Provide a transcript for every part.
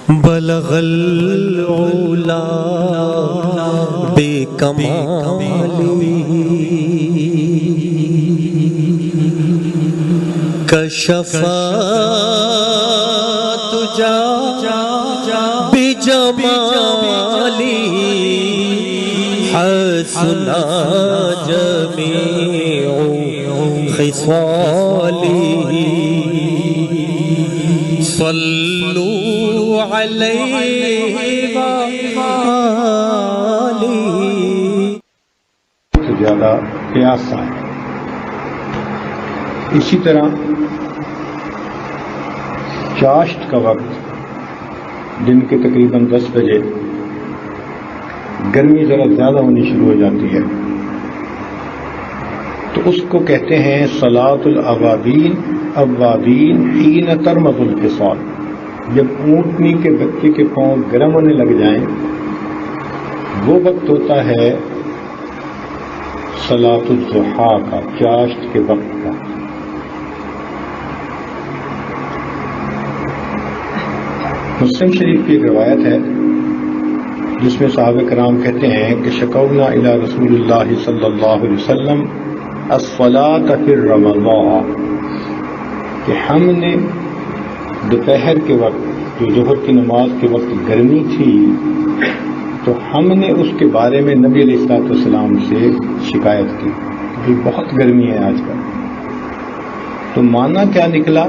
بلغ العلا بکمالی کشف تجا بجمالی حسن جمیع خصالی صلوا علیہ وآلہ. زیادہ پیاسا ہے. اسی طرح چاشت کا وقت دن کے تقریباً 10 بجے گرمی ذرا زیادہ ہونی شروع ہو جاتی ہے تو اس کو کہتے ہیں صلاۃ الاوابین اوابین حین ترمض الفصال. جب اونٹنی کے بچے کے پاؤں گرم ہونے لگ جائیں وہ وقت ہوتا ہے صلاۃ الضحیٰ کا، چاشت کے وقت کا. مسلم شریف کی ایک روایت ہے جس میں صحابہ کرام کہتے ہیں کہ شکونا الی رسول اللہ صلی اللہ علیہ وسلم الصلاۃ فی رمضان، کہ ہم نے دوپہر کے وقت جو ظہر کی نماز کے وقت گرمی تھی تو ہم نے اس کے بارے میں نبی علیہ الصلوۃ والسلام سے شکایت کی کہ بہت گرمی ہے آج کل. تو معنی کیا نکلا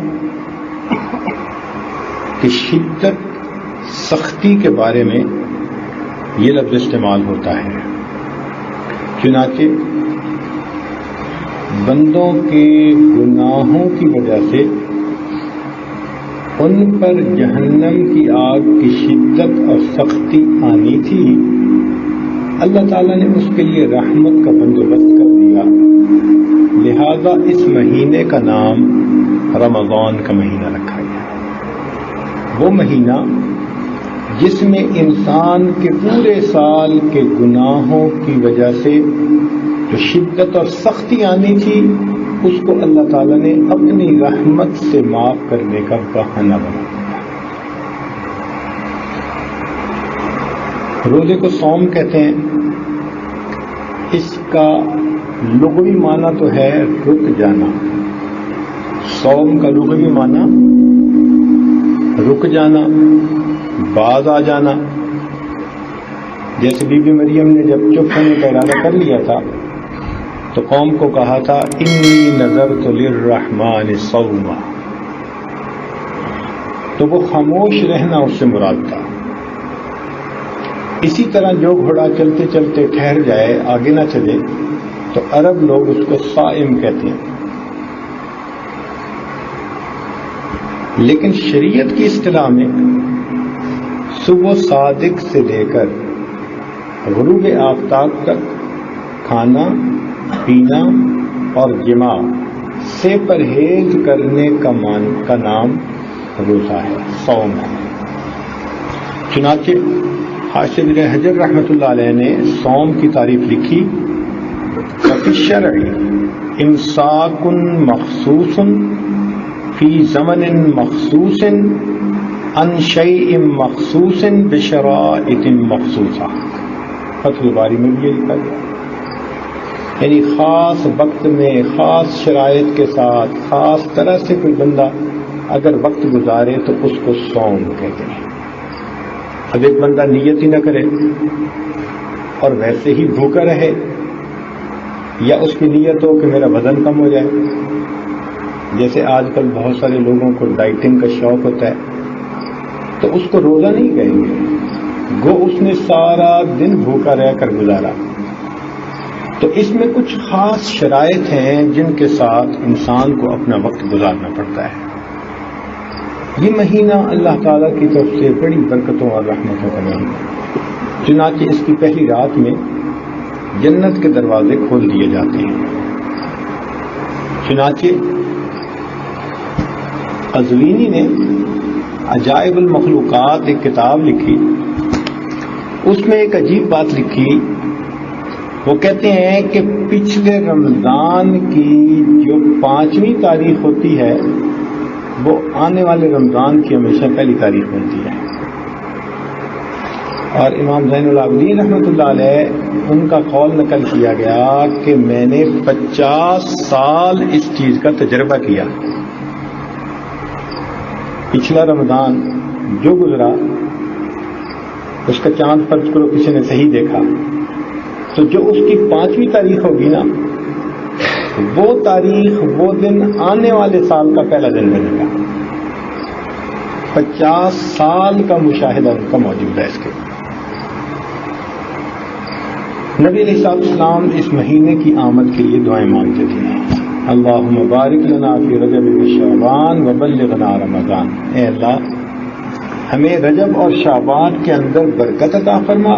کہ شدت سختی کے بارے میں یہ لفظ استعمال ہوتا ہے. چنانچہ بندوں کے گناہوں کی وجہ سے ان پر جہنم کی آگ کی شدت اور سختی آنی تھی، اللہ تعالیٰ نے اس کے لیے رحمت کا بندوبست کر دیا، لہذا اس مہینے کا نام رمضان کا مہینہ رکھا گیا. وہ مہینہ جس میں انسان کے پورے سال کے گناہوں کی وجہ سے جو شدت اور سختی آنی تھی اس کو اللہ تعالیٰ نے اپنی رحمت سے معاف کرنے کا بہانہ بنا دیا. روزے کو صوم کہتے ہیں. اس کا لغوی معنی تو ہے رک جانا. صوم کا لغوی معنی رک جانا، باز آ جانا. جیسے بی بی مریم نے جب چپ ہونے کا ارادہ کر لیا تھا تو قوم کو کہا تھا انی نذرت للرحمن صوما، تو وہ خاموش رہنا اس سے مراد تھا. اسی طرح جو گھوڑا چلتے چلتے ٹھہر جائے آگے نہ چلے تو عرب لوگ اس کو صائم کہتے ہیں. لیکن شریعت کی اصطلاح میں صبح صادق سے لے کر غروب آفتاب تک کھانا پینا اور جماع سے پرہیز کرنے کا نام روزہ ہے، صوم ہے. چنانچہ حاشی بن حجر رحمۃ اللہ علیہ نے صوم کی تعریف لکھی فی الشرع امساک مخصوص فی زمن مخصوص عن شیء مخصوص بشرائط مخصوصہ. فتح الباری میں بھی یہ لکھا گیا، یعنی خاص وقت میں خاص شرائط کے ساتھ خاص طرح سے کوئی بندہ اگر وقت گزارے تو اس کو صوم کہتے ہیں. اب ایک بندہ نیت ہی نہ کرے اور ویسے ہی بھوکا رہے، یا اس کی نیت ہو کہ میرا وزن کم ہو جائے، جیسے آج کل بہت سارے لوگوں کو ڈائٹنگ کا شوق ہوتا ہے، تو اس کو روزہ نہیں کہیں گے، گو اس نے سارا دن بھوکا رہ کر گزارا. تو اس میں کچھ خاص شرائط ہیں جن کے ساتھ انسان کو اپنا وقت گزارنا پڑتا ہے. یہ مہینہ اللہ تعالیٰ کی طرف سے بڑی برکتوں اور رحمتوں کا مہینہ. چنانچہ اس کی پہلی رات میں جنت کے دروازے کھول دیے جاتے ہیں. چنانچہ قزوینی نے عجائب المخلوقات ایک کتاب لکھی، اس میں ایک عجیب بات لکھی. وہ کہتے ہیں کہ پچھلے رمضان کی جو 5ویں تاریخ ہوتی ہے وہ آنے والے رمضان کی ہمیشہ پہلی تاریخ بنتی ہے. اور امام زین العابدین رحمۃ اللہ علیہ ان کا قول نقل کیا گیا کہ میں نے 50 سال اس چیز کا تجربہ کیا. پچھلا رمضان جو گزرا اس کا چاند فرض کرو کسی نے صحیح دیکھا تو جو اس کی 5ویں تاریخ ہوگی نا وہ تاریخ وہ دن آنے والے سال کا پہلا دن بنے گا. 50 سال کا مشاہدہ ان کا موجود ہے اس کے. نبی علیہ السلام اس مہینے کی آمد کے لیے دعائیں مانگتے تھے. اللہم بارک لنا فی رجب و شعبان وبلغنا رمضان. اے اللہ ہمیں رجب اور شعبان کے اندر برکت عطا فرما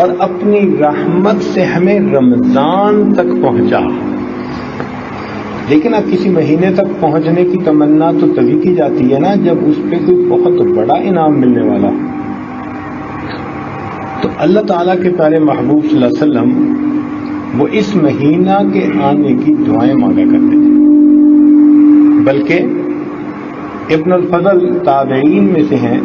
اور اپنی رحمت سے ہمیں رمضان تک پہنچا. لیکن اب کسی مہینے تک پہنچنے کی تمنا تو تبھی کی جاتی ہے نا جب اس پہ کوئی بہت بڑا انعام ملنے والا. تو اللہ تعالیٰ کے پیارے محبوب صلی اللہ علیہ وسلم وہ اس مہینہ کے آنے کی دعائیں مانگا کرتے تھے. بلکہ ابن الفضل تابعین میں سے ہیں.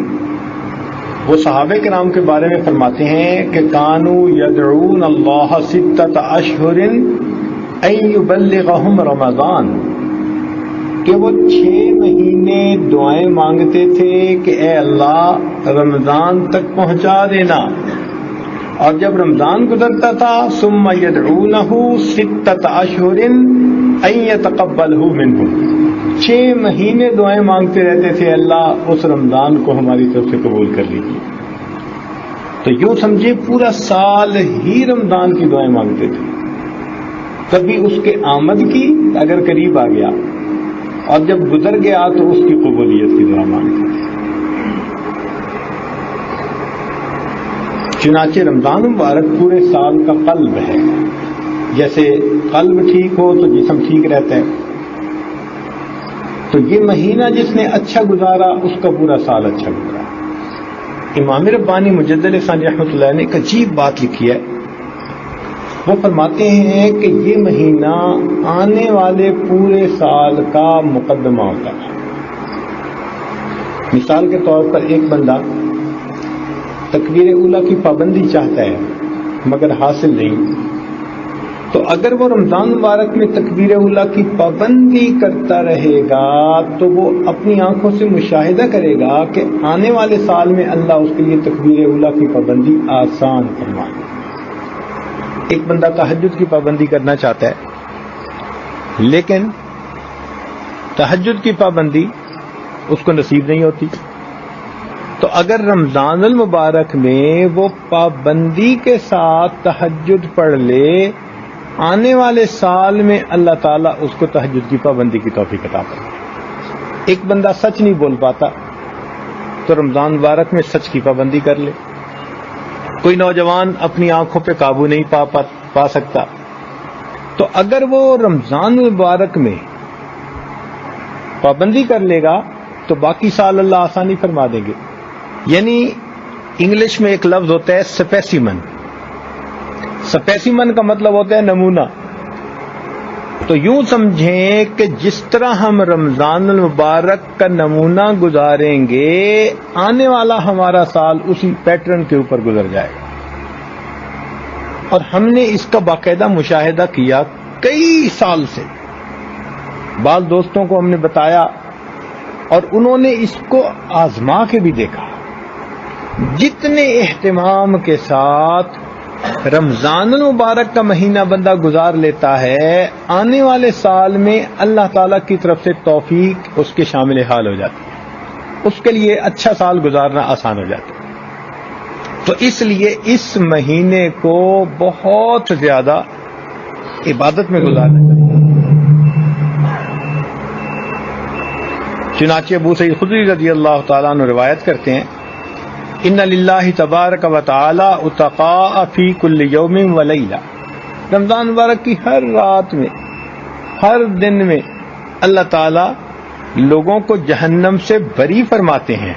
وہ صحابہ کرام کے بارے میں فرماتے ہیں کہ کانوا یدعون اللہ 6 اشہر ان یبلغہم رمضان، کہ وہ 6 مہینے دعائیں مانگتے تھے کہ اے اللہ رمضان تک پہنچا دینا. اور جب رمضان گزرتا تھا ثم یدعونہ 6 اشہر ان یتقبلہ منہ، 6 مہینے دعائیں مانگتے رہتے تھے اللہ اس رمضان کو ہماری طرف سے قبول کر لیجیے. تو یوں سمجھے پورا سال ہی رمضان کی دعائیں مانگتے تھے. کبھی اس کے آمد کی اگر قریب آ گیا اور جب گزر گیا تو اس کی قبولیت کی دعا مانگتے تھے. چنانچہ رمضان مبارک پورے سال کا قلب ہے. جیسے قلب ٹھیک ہو تو جسم ٹھیک رہتا ہے. تو یہ مہینہ جس نے اچھا گزارا اس کا پورا سال اچھا گزرا. امام ربانی مجدد ثانی رحمۃ اللہ نے ایک عجیب بات لکھی ہے. وہ فرماتے ہیں کہ یہ مہینہ آنے والے پورے سال کا مقدمہ ہوتا ہے. مثال کے طور پر ایک بندہ تکبیر اولیٰ کی پابندی چاہتا ہے مگر حاصل نہیں، تو اگر وہ رمضان مبارک میں تکبیر اولیٰ کی پابندی کرتا رہے گا تو وہ اپنی آنکھوں سے مشاہدہ کرے گا کہ آنے والے سال میں اللہ اس کے لیے تکبیر اولیٰ کی پابندی آسان فرمائے. ایک بندہ تہجد کی پابندی کرنا چاہتا ہے لیکن تہجد کی پابندی اس کو نصیب نہیں ہوتی، تو اگر رمضان المبارک میں وہ پابندی کے ساتھ تہجد پڑھ لے آنے والے سال میں اللہ تعالیٰ اس کو تہجد کی پابندی کی توفیق عطا کرے. ایک بندہ سچ نہیں بول پاتا تو رمضان مبارک میں سچ کی پابندی کر لے. کوئی نوجوان اپنی آنکھوں پہ قابو نہیں پا سکتا تو اگر وہ رمضان مبارک میں پابندی کر لے گا تو باقی سال اللہ آسانی فرما دیں گے. یعنی انگلش میں ایک لفظ ہوتا ہے سپیسیمن. سپیسیمن کا مطلب ہوتا ہے نمونہ. تو یوں سمجھیں کہ جس طرح ہم رمضان المبارک کا نمونہ گزاریں گے آنے والا ہمارا سال اسی پیٹرن کے اوپر گزر جائے گا. اور ہم نے اس کا باقاعدہ مشاہدہ کیا کئی سال سے. بعض دوستوں کو ہم نے بتایا اور انہوں نے اس کو آزما کے بھی دیکھا. جتنے اہتمام کے ساتھ رمضان المبارک کا مہینہ بندہ گزار لیتا ہے آنے والے سال میں اللہ تعالیٰ کی طرف سے توفیق اس کے شامل حال ہو جاتی ہے. اس کے لیے اچھا سال گزارنا آسان ہو جاتا ہے. تو اس لیے اس مہینے کو بہت زیادہ عبادت میں گزارنا چاہیے. چنانچہ ابو سعید خدری رضی اللہ تعالیٰ عنہ روایت کرتے ہیں ان للہ تبارک و تعالی اتقاء فی کل یوم و لیلہ. رمضان مبارک کی ہر رات میں ہر دن میں اللہ تعالی لوگوں کو جہنم سے بری فرماتے ہیں.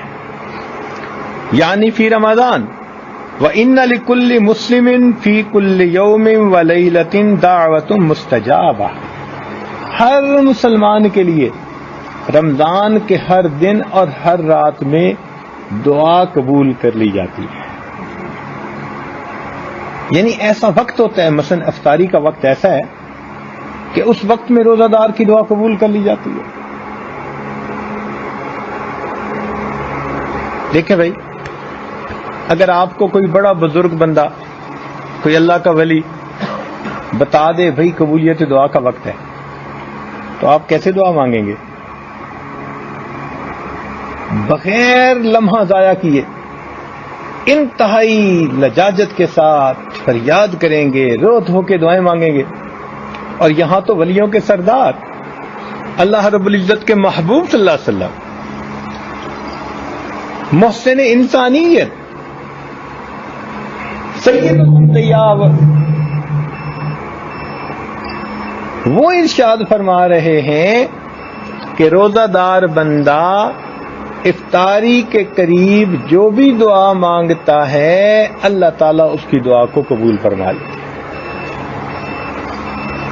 یعنی فی رمضان وَإِنَّ لِكُلِّ مُسْلِمٍ فِي كُلِّ يَوْمٍ وَلَيْلَةٍ دَعْوَةٌ مُسْتَجَابَةٌ. ہر مسلمان کے لیے رمضان کے ہر دن اور ہر رات میں دعا قبول کر لی جاتی ہے. یعنی ایسا وقت ہوتا ہے، مثلا افطاری کا وقت ایسا ہے کہ اس وقت میں روزہ دار کی دعا قبول کر لی جاتی ہے. دیکھیں بھائی، اگر آپ کو کوئی بڑا بزرگ بندہ، کوئی اللہ کا ولی بتا دے بھائی قبولیت دعا کا وقت ہے، تو آپ کیسے دعا مانگیں گے؟ بغیر لمحہ ضائع کیے انتہائی لجاجت کے ساتھ فریاد کریں گے، رو دھو کے دعائیں مانگیں گے. اور یہاں تو ولیوں کے سردار اللہ رب العزت کے محبوب صلی اللہ علیہ وسلم، محسن انسانیت، سید الانبیاء، وہ ارشاد فرما رہے ہیں کہ روزہ دار بندہ افطاری کے قریب جو بھی دعا مانگتا ہے اللہ تعالیٰ اس کی دعا کو قبول فرما لیتا ہے.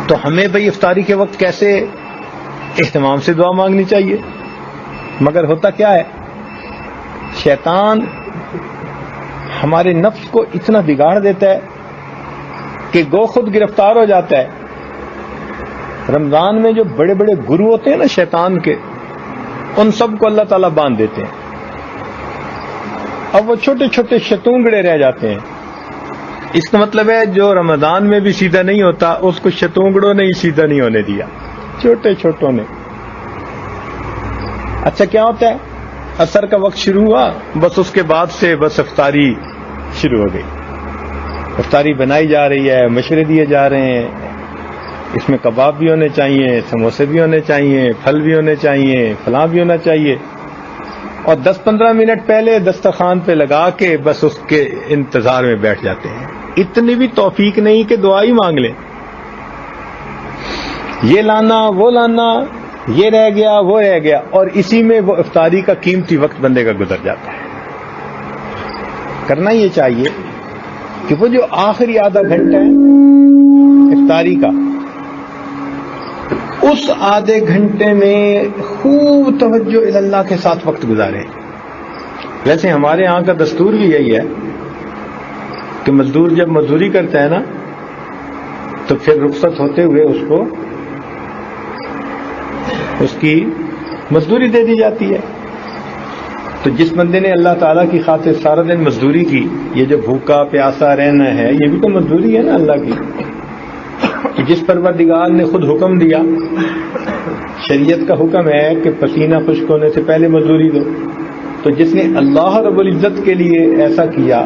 تو ہمیں بھئی افطاری کے وقت کیسے اہتمام سے دعا مانگنی چاہیے. مگر ہوتا کیا ہے، شیطان ہمارے نفس کو اتنا بگاڑ دیتا ہے کہ گو خود گرفتار ہو جاتا ہے. رمضان میں جو بڑے بڑے گرو ہوتے ہیں نا شیطان کے، ان سب کو اللہ تعالیٰ باندھ دیتے ہیں. اب وہ چھوٹے چھوٹے شتونگڑے رہ جاتے ہیں. اس کا مطلب ہے جو رمضان میں بھی سیدھا نہیں ہوتا اس کو شتونگڑوں نے ہی سیدھا نہیں ہونے دیا، چھوٹے چھوٹوں نے. اچھا کیا ہوتا ہے، عصر کا وقت شروع ہوا، بس اس کے بعد سے بس افطاری شروع ہو گئی. افطاری بنائی جا رہی ہے، مشورے دیے جا رہے ہیں، اس میں کباب بھی ہونے چاہیے، سموسے بھی ہونے چاہیے، پھل بھی ہونے چاہیے، فلاں بھی ہونا چاہیے. اور 10-15 منٹ پہلے دسترخوان پہ لگا کے بس اس کے انتظار میں بیٹھ جاتے ہیں. اتنی بھی توفیق نہیں کہ دعا ہی مانگ لیں. یہ لانا وہ لانا، یہ رہ گیا وہ رہ گیا، اور اسی میں وہ افطاری کا قیمتی وقت بندے کا گزر جاتا ہے. کرنا یہ چاہیے کہ وہ جو آخری آدھا گھنٹہ ہے افطاری کا، اس آدھے گھنٹے میں خوب توجہ اللہ کے ساتھ وقت گزارے. ویسے ہمارے یہاں کا دستور بھی یہی ہے کہ مزدور جب مزدوری کرتا ہے نا تو پھر رخصت ہوتے ہوئے اس کو اس کی مزدوری دے دی جاتی ہے. تو جس بندے نے اللہ تعالیٰ کی خاطر سارا دن مزدوری کی، یہ جو بھوکا پیاسا رہنا ہے یہ بھی تو مزدوری ہے نا اللہ کی. جس پروردگار نے خود حکم دیا، شریعت کا حکم ہے کہ پسینہ خشک ہونے سے پہلے مزدوری دو، تو جس نے اللہ رب العزت کے لیے ایسا کیا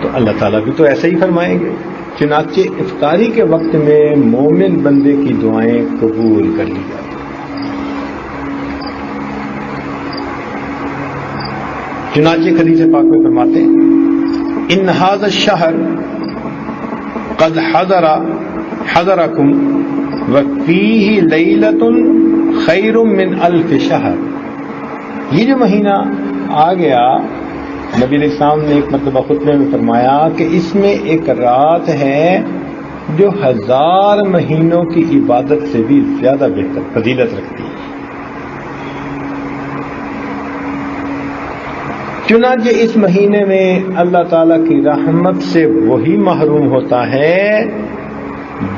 تو اللہ تعالیٰ بھی تو ایسا ہی فرمائیں گے. چنانچہ افطاری کے وقت میں مومن بندے کی دعائیں قبول کر لی جاتی. چنانچہ حدیث پاک میں فرماتے ہیں ان ھذا الشہر قد حضرکم وفیہ لیلۃ خیر من الف شہر. یہ جو مہینہ آ گیا، نبی علیہ السلام نے ایک مرتبہ خطبے میں فرمایا کہ اس میں ایک رات ہے جو 1000 مہینوں کی عبادت سے بھی زیادہ بہتر فضیلت رکھتی ہے. چنانچہ اس مہینے میں اللہ تعالیٰ کی رحمت سے وہی محروم ہوتا ہے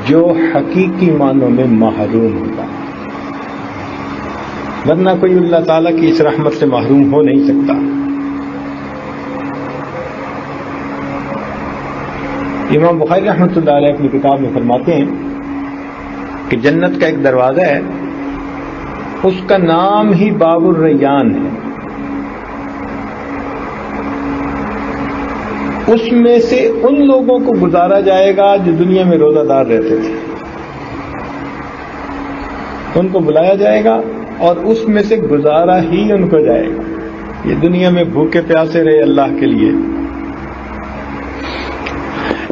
جو حقیقی معنوں میں محروم ہوتا ہے، ورنہ کوئی اللہ تعالیٰ کی اس رحمت سے محروم ہو نہیں سکتا. امام بخاری رحمۃ اللہ علیہ اپنی کتاب میں فرماتے ہیں کہ جنت کا ایک دروازہ ہے، اس کا نام ہی باب الریان ہے. اس میں سے ان لوگوں کو گزارا جائے گا جو دنیا میں روزہ دار رہتے تھے، ان کو بلایا جائے گا اور اس میں سے گزارا ہی ان کو جائے گا. یہ دنیا میں بھوکے پیاسے رہے اللہ کے لیے.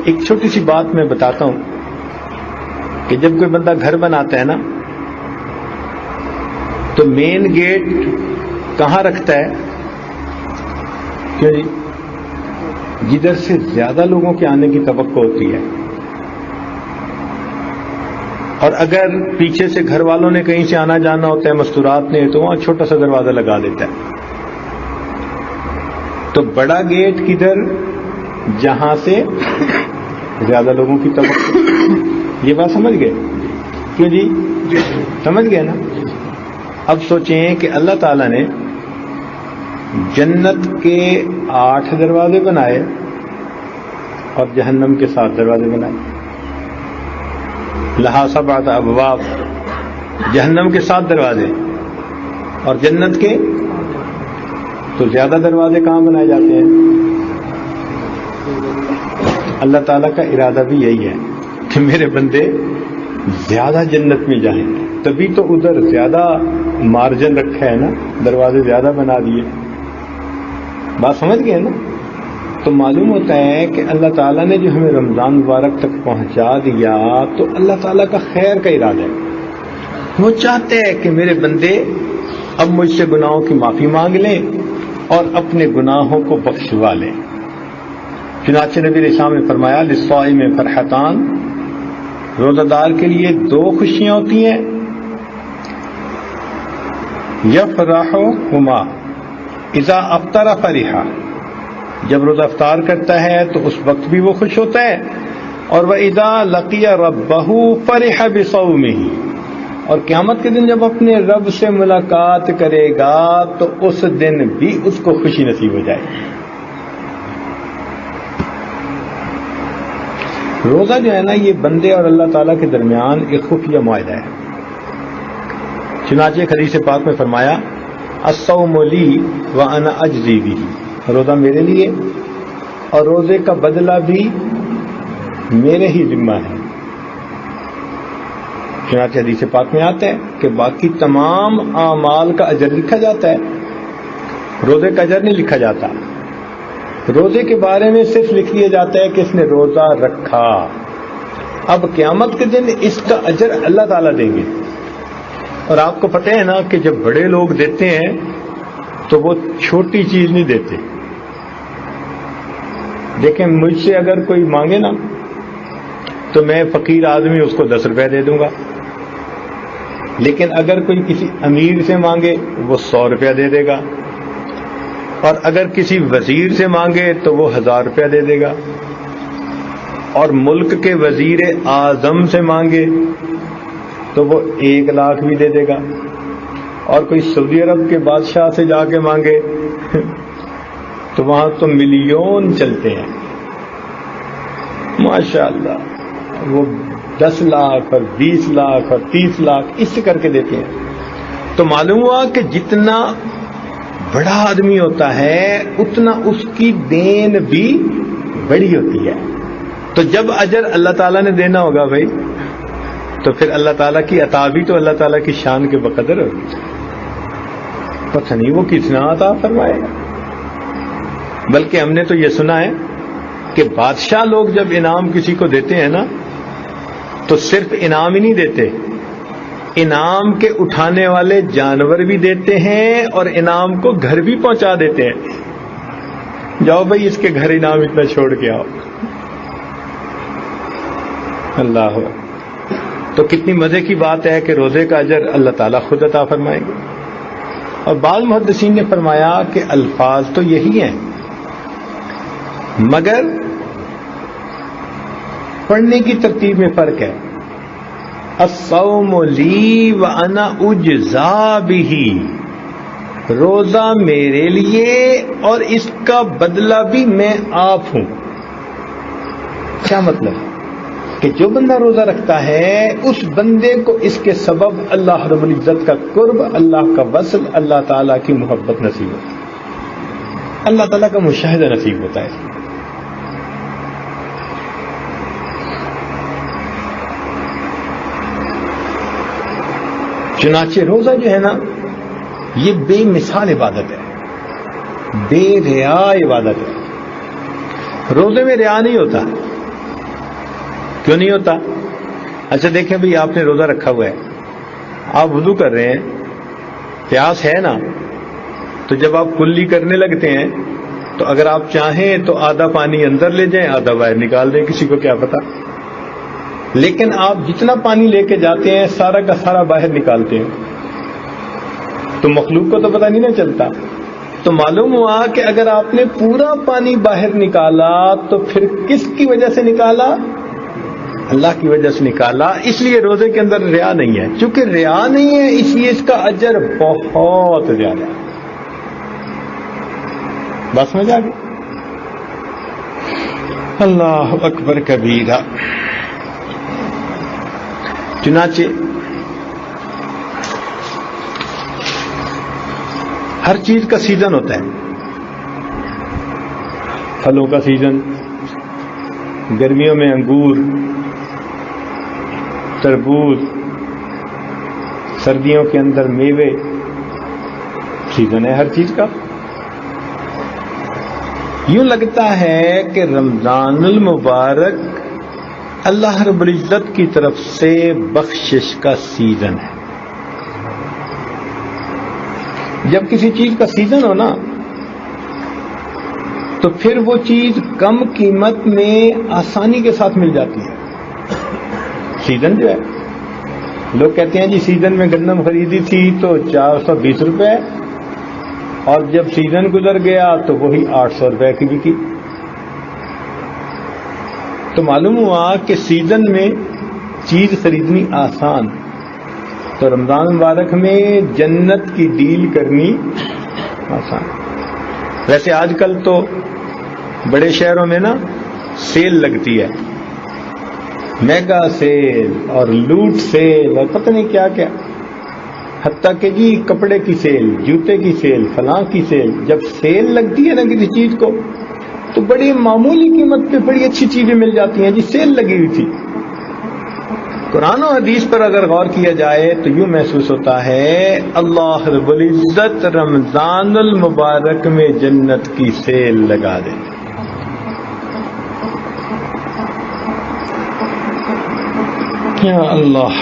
ایک چھوٹی سی بات میں بتاتا ہوں کہ جب کوئی بندہ گھر بناتا ہے نا تو مین گیٹ کہاں رکھتا ہے؟ کیوں جی؟ جدھر سے زیادہ لوگوں کے آنے کی توقع ہوتی ہے، اور اگر پیچھے سے گھر والوں نے کہیں سے آنا جانا ہوتا ہے مستورات نے تو وہاں چھوٹا سا دروازہ لگا دیتا ہے. تو بڑا گیٹ کدھر؟ جہاں سے زیادہ لوگوں کی توقع. یہ بات سمجھ گئے؟ کیوں جی؟ سمجھ گئے نا؟ اب سوچیں کہ اللہ تعالیٰ نے جنت کے 8 دروازے بنائے اور جہنم کے 7 دروازے بنائے. لہا 7 ابواب، جہنم کے 7 دروازے اور جنت کے تو زیادہ دروازے کہاں بنائے جاتے ہیں؟ اللہ تعالیٰ کا ارادہ بھی یہی ہے کہ میرے بندے زیادہ جنت میں جائیں، تبھی تو ادھر زیادہ مارجن رکھا ہے نا، دروازے زیادہ بنا دیے. بات سمجھ گئے نا؟ تو معلوم ہوتا ہے کہ اللہ تعالیٰ نے جو ہمیں رمضان مبارک تک پہنچا دیا تو اللہ تعالیٰ کا خیر کا ارادہ ہے. وہ چاہتے ہیں کہ میرے بندے اب مجھ سے گناہوں کی معافی مانگ لیں اور اپنے گناہوں کو بخشوا لیں. چنانچہ نبی علیہ السلام نے فرمایا للصائم فرحتان، روزہ دار کے لیے 2 خوشیاں ہوتی ہیں. یفرحہما اذا افطر فرحا، جب روزہ افطار کرتا ہے تو اس وقت بھی وہ خوش ہوتا ہے. اور وَإِذَا لَقِيَ رَبَّهُ فَرِحَ بِصَوْمِهِ، اور قیامت کے دن جب اپنے رب سے ملاقات کرے گا تو اس دن بھی اس کو خوشی نصیب ہو جائے گی. روزہ جو ہے نا یہ بندے اور اللہ تعالیٰ کے درمیان ایک خفیہ معاہدہ ہے. چنانچہ ایک حدیث پاک میں فرمایا الصوم لی وانا اجزی بہ، روزہ میرے لیے اور روزے کا بدلہ بھی میرے ہی ذمہ ہے. چنانچہ حدیث پاک میں آتا ہے کہ باقی تمام اعمال کا اجر لکھا جاتا ہے، روزے کا اجر نہیں لکھا جاتا. روزے کے بارے میں صرف لکھ دیا جاتا ہے کہ اس نے روزہ رکھا. اب قیامت کے دن اس کا اجر اللہ تعالیٰ دیں گے. اور آپ کو پتہ ہے نا کہ جب بڑے لوگ دیتے ہیں تو وہ چھوٹی چیز نہیں دیتے. دیکھیں مجھ سے اگر کوئی مانگے نا تو میں فقیر آدمی اس کو 10 روپے دے دوں گا، لیکن اگر کوئی کسی امیر سے مانگے وہ 100 روپیہ دے دے گا، اور اگر کسی وزیر سے مانگے تو وہ 1000 روپیہ دے دے گا، اور ملک کے وزیر اعظم سے مانگے تو وہ 1 لاکھ بھی دے دے گا، اور کوئی سعودی عرب کے بادشاہ سے جا کے مانگے تو وہاں تو ملین چلتے ہیں ماشاء اللہ. وہ 10 لاکھ اور 20 لاکھ اور 30 لاکھ اس سے کر کے دیتے ہیں. تو معلوم ہوا کہ جتنا بڑا آدمی ہوتا ہے اتنا اس کی دین بھی بڑی ہوتی ہے. تو جب اجر اللہ تعالیٰ نے دینا ہوگا بھائی تو پھر اللہ تعالیٰ کی عطا بھی تو اللہ تعالیٰ کی شان کے بقدر ہوگی. پتہ نہیں وہ کتنا عطا فرمائے گا. بلکہ ہم نے تو یہ سنا ہے کہ بادشاہ لوگ جب انعام کسی کو دیتے ہیں نا تو صرف انعام ہی نہیں دیتے، انعام کے اٹھانے والے جانور بھی دیتے ہیں اور انعام کو گھر بھی پہنچا دیتے ہیں. جاؤ بھائی اس کے گھر انعام اتنا چھوڑ کے آؤ. اللہ. تو کتنی مزے کی بات ہے کہ روزے کا اجر اللہ تعالیٰ خود عطا فرمائیں گے. اور بعض محدثین نے فرمایا کہ الفاظ تو یہی ہیں مگر پڑھنے کی ترتیب میں فرق ہے. الصوم لی وانا اجزا بہ، روزہ میرے لیے اور اس کا بدلہ بھی میں آپ ہوں. کیا مطلب؟ کہ جو بندہ روزہ رکھتا ہے اس بندے کو اس کے سبب اللہ رب العزت کا قرب، اللہ کا وصل، اللہ تعالیٰ کی محبت نصیب ہوتا ہے، اللہ تعالیٰ کا مشاہدہ نصیب ہوتا ہے. چنانچہ روزہ جو ہے نا یہ بے مثال عبادت ہے، بے ریا عبادت ہے. روزے میں ریا نہیں ہوتا. کیوں نہیں ہوتا؟ اچھا دیکھیں بھئی آپ نے روزہ رکھا ہوا ہے، آپ وضو کر رہے ہیں، پیاس ہے نا، تو جب آپ کلی کرنے لگتے ہیں تو اگر آپ چاہیں تو آدھا پانی اندر لے جائیں آدھا باہر نکال دیں، کسی کو کیا پتا. لیکن آپ جتنا پانی لے کے جاتے ہیں سارا کا سارا باہر نکالتے ہیں تو مخلوق کو تو پتہ نہیں نہ چلتا. تو معلوم ہوا کہ اگر آپ نے پورا پانی باہر نکالا تو پھر کس کی وجہ سے نکالا؟ اللہ کی وجہ سے نکالا. اس لیے روزے کے اندر ریا نہیں ہے. چونکہ ریا نہیں ہے اس لیے اس کا اجر بہت زیادہ ہے. بس میں جا گئی. اللہ اکبر کبیرہ. چنانچہ ہر چیز کا سیزن ہوتا ہے. پھلوں کا سیزن، گرمیوں میں انگور، تربوز، سردیوں کے اندر میوے، سیزن ہے ہر چیز کا. یوں لگتا ہے کہ رمضان المبارک اللہ رب العزت کی طرف سے بخشش کا سیزن ہے. جب کسی چیز کا سیزن ہو نا تو پھر وہ چیز کم قیمت میں آسانی کے ساتھ مل جاتی ہے. سیزن جو ہے، لوگ کہتے ہیں جی سیزن میں گندم خریدی تھی تو 420 روپے، اور جب سیزن گزر گیا تو وہی 800 روپے کی بکی. تو معلوم ہوا کہ سیزن میں چیز خریدنی آسان، تو رمضان مبارک میں جنت کی ڈیل کرنی آسان. ویسے آج کل تو بڑے شہروں میں نا سیل لگتی ہے، میگا سیل اور لوٹ سیل اور پتہ نہیں کیا کیا، حتیٰ کہ جی کپڑے کی سیل، جوتے کی سیل، فلاں کی سیل. جب سیل لگتی ہے نا کسی چیز کو تو بڑی معمولی قیمت پہ بڑی اچھی چیزیں مل جاتی ہیں جی، سیل لگی ہوئی تھی. قرآن و حدیث پر اگر غور کیا جائے تو یوں محسوس ہوتا ہے اللہ رب العزت رمضان المبارک میں جنت کی سیل لگا دے. یا اللہ.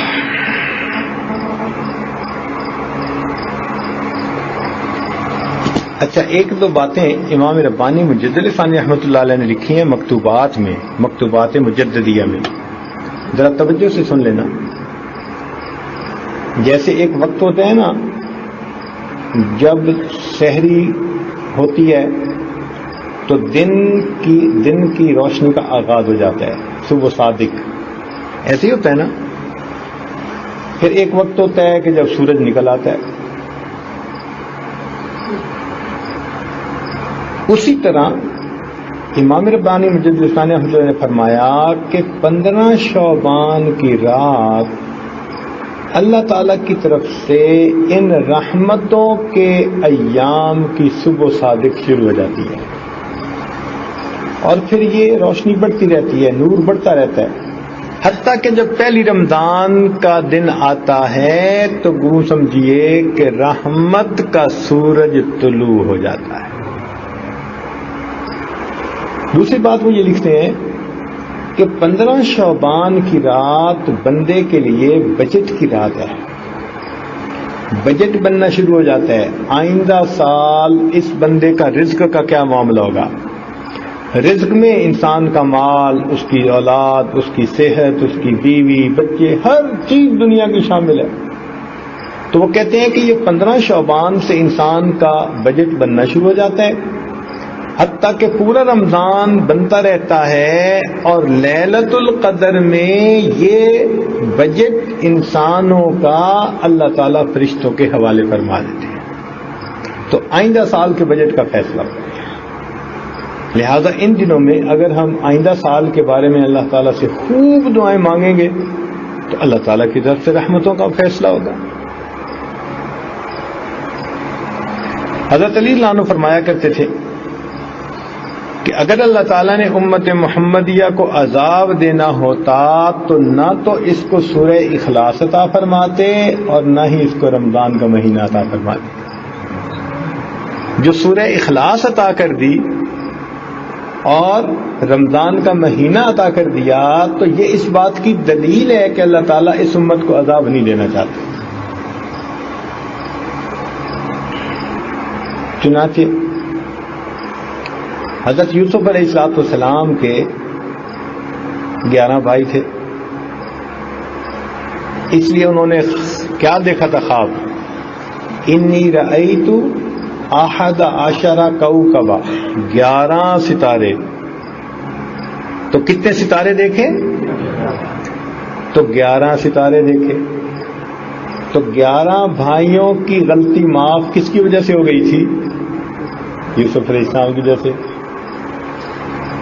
اچھا، ایک دو باتیں امام ربانی مجدد ثانی رحمۃ اللہ علیہ نے لکھی ہیں مکتوبات میں، مکتوبات مجددیہ میں. ذرا توجہ سے سن لینا. جیسے ایک وقت ہوتا ہے نا جب سحری ہوتی ہے تو دن کی روشنی کا آغاز ہو جاتا ہے، صبح صادق، ایسے ہی ہوتا ہے نا. پھر ایک وقت ہوتا ہے کہ جب سورج نکل آتا ہے. اسی طرح امام ربانی مجدد ثانی رحمۃ اللہ نے فرمایا کہ 15 شعبان کی رات اللہ تعالی کی طرف سے ان رحمتوں کے ایام کی صبح صادق شروع ہو جاتی ہے، اور پھر یہ روشنی بڑھتی رہتی ہے، نور بڑھتا رہتا ہے، حتیٰ کہ جب پہلی رمضان کا دن آتا ہے تو گو سمجھیے کہ رحمت کا سورج طلوع ہو جاتا ہے. دوسری بات وہ یہ لکھتے ہیں کہ 15 شعبان کی رات بندے کے لیے بجٹ کی رات ہے. بجٹ بننا شروع ہو جاتا ہے. آئندہ سال اس بندے کا رزق کا کیا معاملہ ہوگا. رزق میں انسان کا مال، اس کی اولاد، اس کی صحت، اس کی بیوی، بچے، ہر چیز دنیا کی شامل ہے. تو وہ کہتے ہیں کہ یہ 15 شعبان سے انسان کا بجٹ بننا شروع ہو جاتا ہے، حتیٰ کہ پورا رمضان بنتا رہتا ہے، اور لیلۃ القدر میں یہ بجٹ انسانوں کا اللہ تعالیٰ فرشتوں کے حوالے فرما دیتے ہیں. تو آئندہ سال کے بجٹ کا فیصلہ ہوتا ہے. لہذا ان دنوں میں اگر ہم آئندہ سال کے بارے میں اللہ تعالیٰ سے خوب دعائیں مانگیں گے تو اللہ تعالیٰ کی طرف سے رحمتوں کا فیصلہ ہوگا. حضرت علی رضی اللہ عنہ فرمایا کرتے تھے کہ اگر اللہ تعالیٰ نے امت محمدیہ کو عذاب دینا ہوتا تو نہ تو اس کو سورہ اخلاص عطا فرماتے اور نہ ہی اس کو رمضان کا مہینہ عطا فرماتے. جو سورہ اخلاص عطا کر دی اور رمضان کا مہینہ عطا کر دیا تو یہ اس بات کی دلیل ہے کہ اللہ تعالیٰ اس امت کو عذاب نہیں دینا چاہتے. چنانچہ حضرت یوسف علیہ السلام کے 11 بھائی تھے، اس لیے انہوں نے کیا دیکھا تھا خواب، انی رأیت احد عشر کوكبا 11 ستارے. تو کتنے ستارے دیکھے؟ تو 11 ستارے دیکھے. تو 11 بھائیوں کی غلطی معاف کس کی وجہ سے ہو گئی تھی؟ یوسف علیہ السلام کی وجہ سے.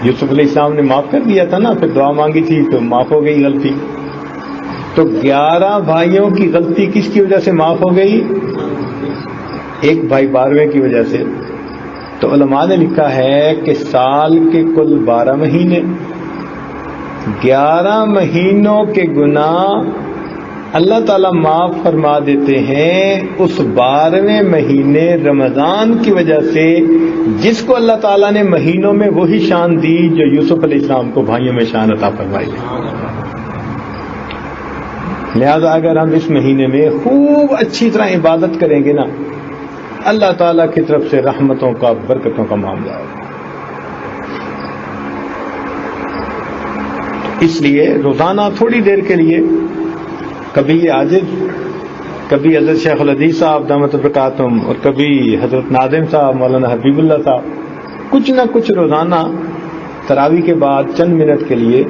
یوسف علیہ السلام نے معاف کر دیا تھا نا، پھر دعا مانگی تھی تو معاف ہو گئی غلطی. تو 11 بھائیوں کی غلطی کس کی وجہ سے معاف ہو گئی؟ ایک بھائی 12ویں کی وجہ سے. تو علماء نے لکھا ہے کہ سال کے کل 12 مہینے، 11 مہینوں کے گناہ اللہ تعالیٰ معاف فرما دیتے ہیں اس 12ویں مہینے رمضان کی وجہ سے، جس کو اللہ تعالیٰ نے مہینوں میں وہی شان دی جو یوسف علیہ السلام کو بھائیوں میں شان عطا فرمائی. لہذا اگر ہم اس مہینے میں خوب اچھی طرح عبادت کریں گے نا، اللہ تعالیٰ کی طرف سے رحمتوں کا، برکتوں کا معاملہ ہوگا. اس لیے روزانہ تھوڑی دیر کے لیے، کبھی یہ عاجز، کبھی حضرت شیخ الحدیث صاحب دامت برکاتہم، اور کبھی حضرت ناظم صاحب، مولانا حبیب اللہ صاحب، کچھ نہ کچھ روزانہ تراویح کے بعد چند منٹ کے لیے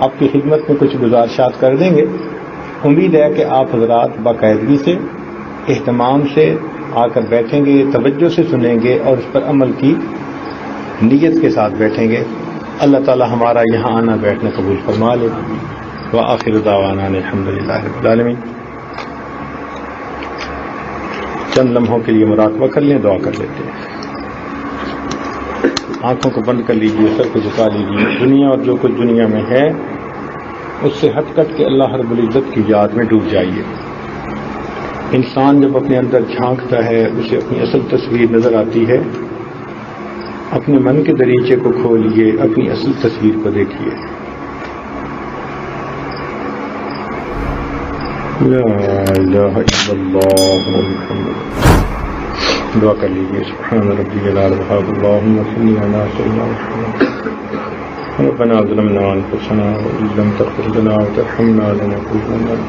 آپ کی خدمت میں کچھ گزارشات کر دیں گے. امید ہے کہ آپ حضرات باقاعدگی سے، اہتمام سے آ کر بیٹھیں گے، توجہ سے سنیں گے اور اس پر عمل کی نیت کے ساتھ بیٹھیں گے. اللہ تعالی ہمارا یہاں آنا بیٹھنا قبول فرما لے. وآخر دعوانا الحمدللہ رب العالمین. چند لمحوں کے لیے مراقبہ کر لیں، دعا کر لیتے ہیں. آنکھوں کو بند کر لیجیے، سر کو جھکا لیجیے. دنیا اور جو کچھ دنیا میں ہے اس سے ہٹ کٹ کے اللہ رب العزت کی یاد میں ڈوب جائیے. انسان جب اپنے اندر جھانکتا ہے اسے اپنی اصل تصویر نظر آتی ہے. اپنے من کے دریچے کو کھولیے، اپنی اصل تصویر کو دیکھیے. لا الہ الا اللہ محمد. دعا کر لیجیے. سبحان ربی العلی اللہم صلی علی سیدنا محمد. ربنا ظلمنا انفسنا وان لم تغفر لنا وترحمنا لنكونن.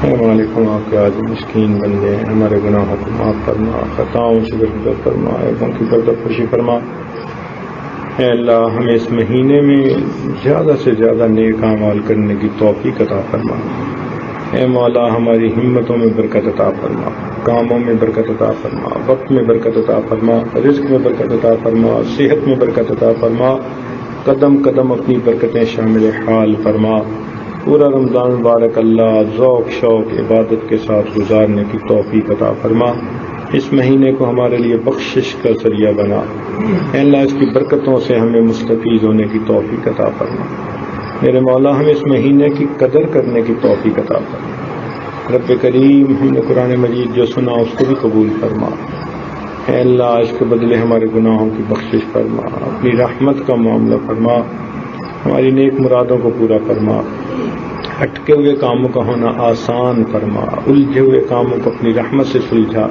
اے مالک، ہم آپ کے عاجز مسکین بندے ہیں، ہمارے گناہوں کو معاف فرما، خطاؤں سے درگزر فرما، عیبوں کی پردہ فرما. اے اللہ، ہمیں اس مہینے میں زیادہ سے زیادہ نیک اعمال کرنے کی توفیق عطا فرما. اے مولا، ہماری ہمتوں میں برکت عطا فرما، کاموں میں برکت عطا فرما، وقت میں برکت عطا فرما، رزق میں برکت عطا فرما، صحت میں برکت عطا فرما. قدم قدم اپنی برکتیں شامل حال فرما. پورا رمضان مبارک اللہ ذوق شوق عبادت کے ساتھ گزارنے کی توفیق عطا فرما. اس مہینے کو ہمارے لیے بخشش کا ذریعہ بنا. اے اللہ، اس کی برکتوں سے ہمیں مستفید ہونے کی توفیق عطا فرما. میرے مولا، ہمیں اس مہینے کی قدر کرنے کی توفیق عطا فرما. رب کریم، ہم نے قرآن مجید جو سنا اس کو بھی قبول فرما. اے اللہ، اس کے بدلے ہمارے گناہوں کی بخشش فرما، اپنی رحمت کا معاملہ فرما، ہماری نیک مرادوں کو پورا فرما، اٹکے ہوئے کاموں کا ہونا آسان فرما، الجھے ہوئے کاموں کو اپنی رحمت سے سلجھا.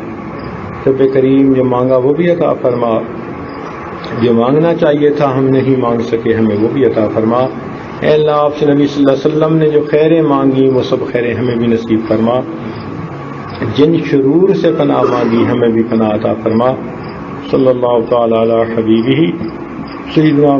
رب کریم، جو مانگا وہ بھی عطا فرما، جو مانگنا چاہیے تھا ہم نہیں مانگ سکے ہمیں وہ بھی عطا فرما. اے اللہ، آپ سے نبی صلی اللہ علیہ وسلم نے جو خیریں مانگی وہ سب خیریں ہمیں بھی نصیب فرما. جن شرور سے پناہ مانگی ہمیں بھی پناہ عطا فرما. صلی اللہ تعالی علی حبیبہ سیدنا